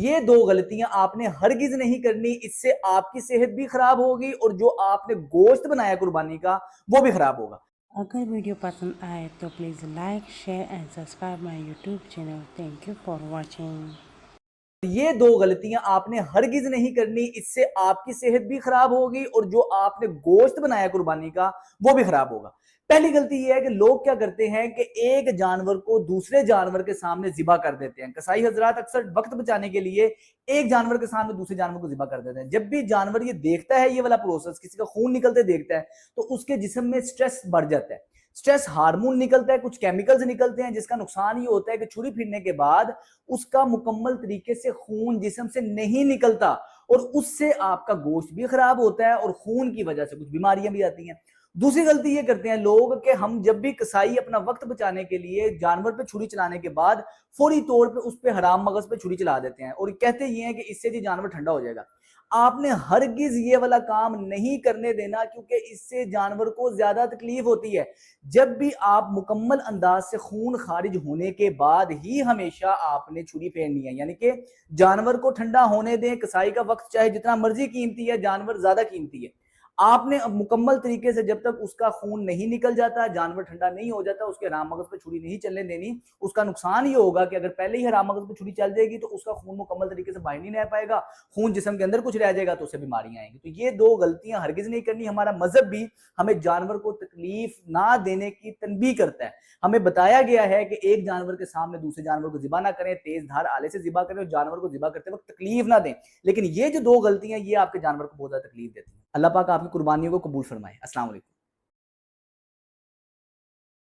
یہ دو غلطیاں آپ نے ہرگز نہیں کرنی، اس سے آپ کی صحت بھی خراب ہوگی اور جو آپ نے گوشت بنایا قربانی کا وہ بھی خراب ہوگا۔ اگر ویڈیو پسند آئے تو please like, share and subscribe my YouTube channel. Thank you for watching. یہ دو غلطیاں آپ نے ہرگز نہیں کرنی، اس سے آپ کی صحت بھی خراب ہوگی اور جو آپ نے گوشت بنایا قربانی کا وہ بھی خراب ہوگا۔ پہلی غلطی یہ ہے کہ لوگ کیا کرتے ہیں کہ ایک جانور کو دوسرے جانور کے سامنے ذبح کر دیتے ہیں۔ قصائی حضرات اکثر وقت بچانے کے لیے ایک جانور کے سامنے دوسرے جانور کو ذبح کر دیتے ہیں۔ جب بھی جانور یہ دیکھتا ہے یہ والا پروسیس، کسی کا خون نکلتے دیکھتا ہے تو اس کے جسم میں سٹریس بڑھ جاتا ہے، سٹریس ہارمون نکلتا ہے، کچھ کیمیکلز نکلتے ہیں، جس کا نقصان یہ ہوتا ہے کہ چھری پھرنے کے بعد اس کا مکمل طریقے سے خون جسم سے نہیں نکلتا اور اس سے آپ کا گوشت بھی خراب ہوتا ہے اور خون کی وجہ سے کچھ بیماریاں بھی آتی ہیں۔ دوسری غلطی یہ کرتے ہیں لوگ کہ ہم جب بھی قصائی اپنا وقت بچانے کے لیے جانور پہ چھری چلانے کے بعد فوری طور پہ اس پہ حرام مغز پہ چھری چلا دیتے ہیں اور کہتے یہ ہیں کہ اس سے جانور ٹھنڈا ہو جائے گا۔ آپ نے ہرگز یہ والا کام نہیں کرنے دینا، کیونکہ اس سے جانور کو زیادہ تکلیف ہوتی ہے۔ جب بھی آپ مکمل انداز سے خون خارج ہونے کے بعد ہی ہمیشہ آپ نے چھری پھیرنی ہے، یعنی کہ جانور کو ٹھنڈا ہونے دیں۔ قصائی کا وقت چاہے جتنا مرضی قیمتی ہے، جانور زیادہ قیمتی ہے۔ آپ نے اب مکمل طریقے سے جب تک اس کا خون نہیں نکل جاتا، جانور ٹھنڈا نہیں ہو جاتا، اس کے حرام مغز پہ چھری نہیں چلنے دینی۔ اس کا نقصان یہ ہوگا کہ اگر پہلے ہی حرام مغز پہ چھری چل جائے گی تو اس کا خون مکمل طریقے سے باہر نہیں رہ پائے گا، خون جسم کے اندر کچھ رہ جائے گا تو اسے بیماریاں آئیں گی۔ تو یہ دو غلطیاں ہرگز نہیں کرنی۔ ہمارا مذہب بھی ہمیں جانور کو تکلیف نہ دینے کی تنبیہ کرتا ہے۔ ہمیں بتایا گیا ہے کہ ایک جانور کے سامنے دوسرے جانور کو ذبح نہ کریں، تیز دھار آلے سے ذبح کریں اور جانور کو ذبح کرتے وقت تکلیف نہ دیں۔ لیکن یہ جو دو غلطیاں یہ آپ کے جانور کو بہت زیادہ تکلیف دیتی ہیں۔ اللہ پاک آپ کی قربانیوں کو قبول فرمائے۔ السلام علیکم۔